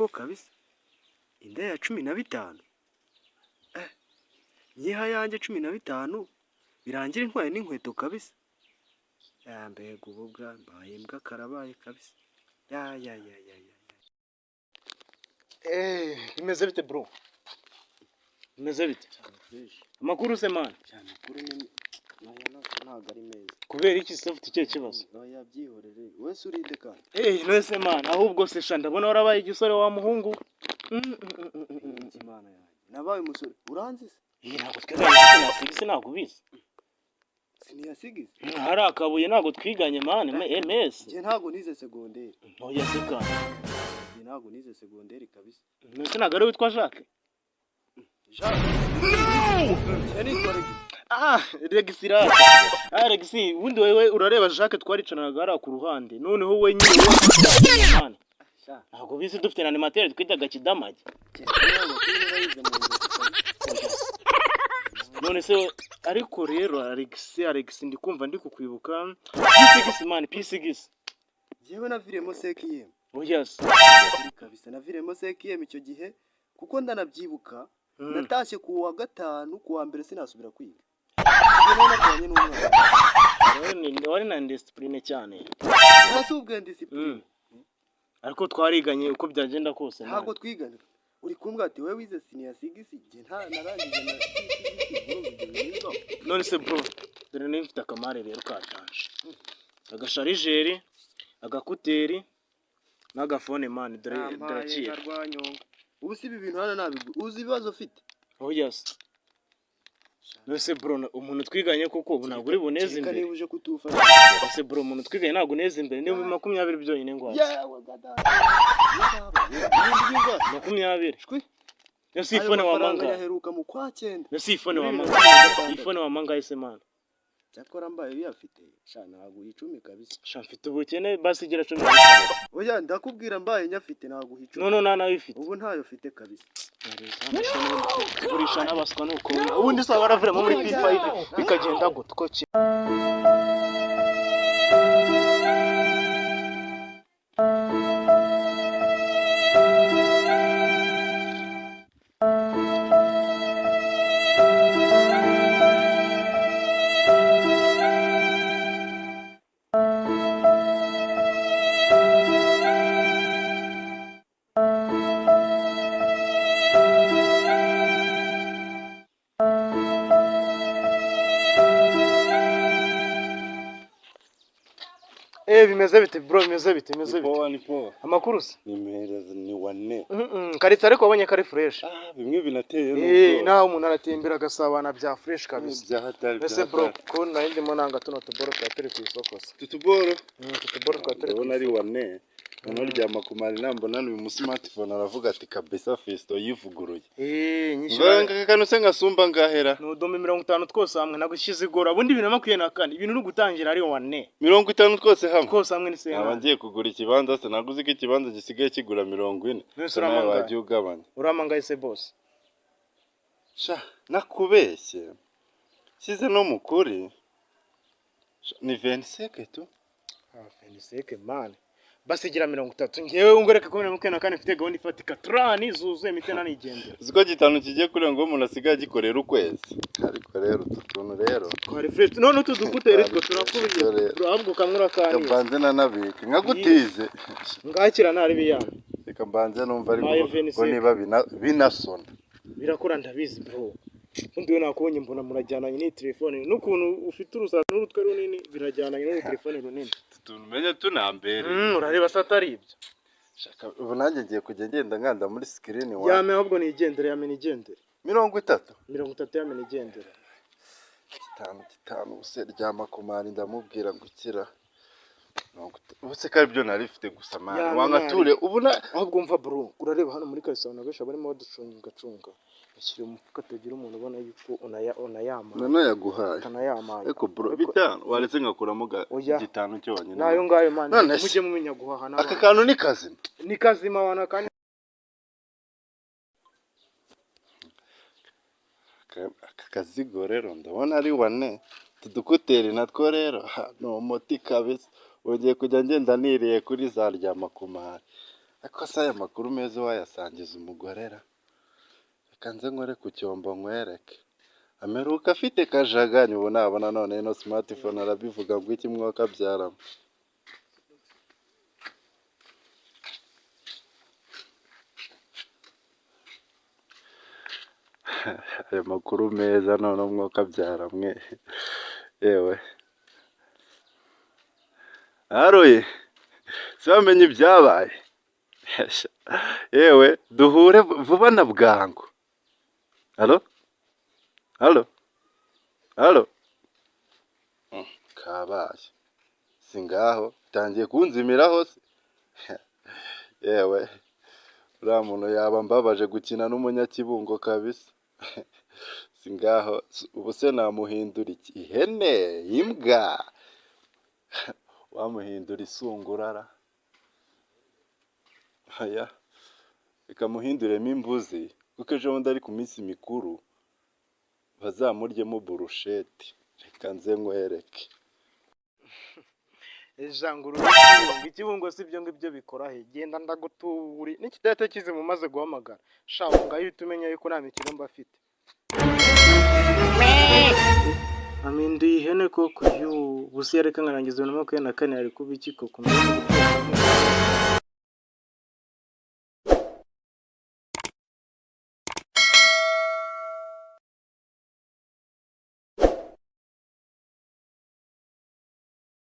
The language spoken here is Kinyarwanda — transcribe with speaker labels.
Speaker 1: koko kabisa inda ya 15 nyiha yanjye 15 birangira intwaye n'inkweto kabisa mbega ububwa mbaye mbwa karabaye kabisa ya
Speaker 2: bimeze bite bro? Bimeze bite? Amakuru se man?
Speaker 1: Amakuru ni ntago ari meza.
Speaker 2: Kubera iki se ufite icyo kibazo?
Speaker 1: Oya byihorere wese urinde kandi.
Speaker 2: Nose man ahubwo se sha ndabona warabaye igisore wa muhungu.
Speaker 1: Imana yanjye. Nabaye umusore uranzi se?
Speaker 2: Ntabwo twiganye ntabwo ubizi.
Speaker 1: Siniyasigize?
Speaker 2: Hari akabuye ntabwo twiganye man MS.
Speaker 1: Nje ntabwo nize segonderi.
Speaker 2: Oya sika.
Speaker 1: Nje ntabwo nize segonderi kabisa.
Speaker 2: Nose ntabwo ari witwa Jacques?
Speaker 1: Jacques?
Speaker 2: Regisirate. Regisi ubundi wewe urareba Jacques twaricanaga ara ku ruhande. Noneho we nyine man. Ntabwo bizi dufite na animateur twitaga Kidamage. None se ariko rero Alex ndikumva ndi kukwibuka P6 man P6
Speaker 1: jewe naviremo sekiyem
Speaker 2: yes
Speaker 1: kabisa naviremo sekiyem icyo gihe kuko ndanabyibuka natashye ku wa gatanu ku wa mbere sinasubira kwiga
Speaker 2: wari na discipline cyane
Speaker 1: nasubwe discipline
Speaker 2: ariko twariganye uko byagenda kose
Speaker 1: ntabwo twigana uri kumbwa ati wewe wize siniyasigize je nta narangije na
Speaker 2: none se bro dore nifite akamare rero katanje agasharijeri agakuteri n'agafone man dore daraciye
Speaker 1: ubu si ibintu hana nabigu uzi ibibazo ufite
Speaker 2: yes nose bro umuntu twiganye koko ubu ntabwo uri buneze imbere
Speaker 1: kanibuje kutufasha
Speaker 2: nose bro umuntu twiganye ntabwo uneze imbere ni 20 byonyine ngo
Speaker 1: yewe gada
Speaker 2: 20 shwi Nasi ifone wa manga
Speaker 1: yaheruka mu kwa 9
Speaker 2: nasi ifone wa manga ifone wa manga ise man
Speaker 1: cyakora mbaye biyafite sha ntago 10 kabisa
Speaker 2: sha mfite ubukene basi gira 10
Speaker 1: oya ndakubwira mbaye nyafite ntago 10
Speaker 2: no nawe ifite
Speaker 1: ubu ntayo fite kabisa
Speaker 2: ugurisha n'abaswa nuko ubundi se baravira muri P5 bikagenda gutko ki bimeze bite bro bimeze bite
Speaker 1: ni po
Speaker 2: amakuru se
Speaker 1: ni wane
Speaker 2: karita ariko wabonye kari fresh
Speaker 1: bimwe binateye nuko
Speaker 2: naho umuntu aratembera gasabana bya fresh kabisa
Speaker 1: byahatari
Speaker 2: ese bro ko ndimo nanga tuno tuboro twa turi ku isoko se
Speaker 1: tutuboro
Speaker 2: twa turi
Speaker 1: ubona ari wane Nono ryama kumari nambona uyu mu smartphone aravuga ati kabisa Festo yivuguruye. Nyishanga kano se ngasumba ngahera.
Speaker 2: No dome 50 twose hamwe nagushize igora ubundi 2024 ibintu uri gutangira ari wane.
Speaker 1: 50 twose hamwe.
Speaker 2: Twose hamwe ni se.
Speaker 1: Abangiye kugura ikibanza se naguze ko ikibanza gisigaye kigura 40.
Speaker 2: Nawe
Speaker 1: wagiye ugabanya.
Speaker 2: Uramangaye se boss.
Speaker 1: Sha nakubeshye. Size no mukuri. Ni 25 tu.
Speaker 2: 25 man. Basi gira 30 ngewe ungoreke ko 24 mfite gahunda ifatika trani zuzuye mitena nigendera
Speaker 1: ziko gitanu kigiye kure ngo umuntu asigaye gikorera ukwezi ariko rero tutuntu rero
Speaker 2: kwa refresh none tudukutera two turakubiye ahubwo kamura kani
Speaker 1: kambanze nanabika nkagutize
Speaker 2: ngakira nari biyana
Speaker 1: reka mbanze numva ari ko niba binasona
Speaker 2: birakora ndabizi bro undi we nakubonye mbona murajyananye ni telefone n'ukuntu ufite urusaku n'urutwe runini birajyananye no telefone runini
Speaker 1: tumenye tunambere
Speaker 2: urareba satari ibyo
Speaker 1: shaka ubu nanjye ngiye kujya ngenda nganda muri screen
Speaker 2: wa yame ahubwo ni igendere yame ni igendere
Speaker 1: 30
Speaker 2: yame ni igendere
Speaker 1: 5 use ryama kumari ndamubwira gukira ubuse kari byo narifite gusa mani wangature ubuna
Speaker 2: ahubwo mva bro urareba hano muri Karisabana besha barimo baducunga ashyira umufuka tugira umuntu ubona yuko unayama
Speaker 1: none yaguhaye
Speaker 2: kanayama
Speaker 1: eko bro bitanu waretse ngakuramo gitanu cyonyine
Speaker 2: nayo ngayo mani mujye mumenya guhahana
Speaker 1: aka kantu ni kazima wana kandi aka kazigo rero ndabona ari wane tudukuteri natwo rero no moti kabisa ugiye kujya ngenda niriye kuri za ryama kumari ariko se aya makuru meza wayasangiza umugore ra? Reka nze nkore ku cyombo nkwereke. Ameruka afite kajaganya ubu nabona none ino smartphone arabivuga ngo iki mwoka byaramo. Ayo makuru meza none umwuka byaramwe. Yewe Aroye wamenye ibyabaye. Yewe duhure vuba na bwangu. Halo halo kabaye singaho tangiye kunzimiraho se. Yewe uriya muntu yaba mbabaje gukina n'umunyakibungo kabisa. Singaho ubu se namuhindura iki? Ihene, imbwa, wamuhindura isungurara. Aya ikamuhinduremo imbuzi kuko ejo bundi ari ku minsi mikuru bazamuryemo burusheti. Reka nze nkwereke.
Speaker 2: Ijanguru ikibungo si ibyo ngibyo bikora he? Genda ndagutuburi n'ikidahita kize mu maze guhamagara. Shaho ngaho uhita umenya yuko nta mikino mba afite. Aminduye ihene koko yo busi yareka nkarangiza 2024 ari kuba iki koko.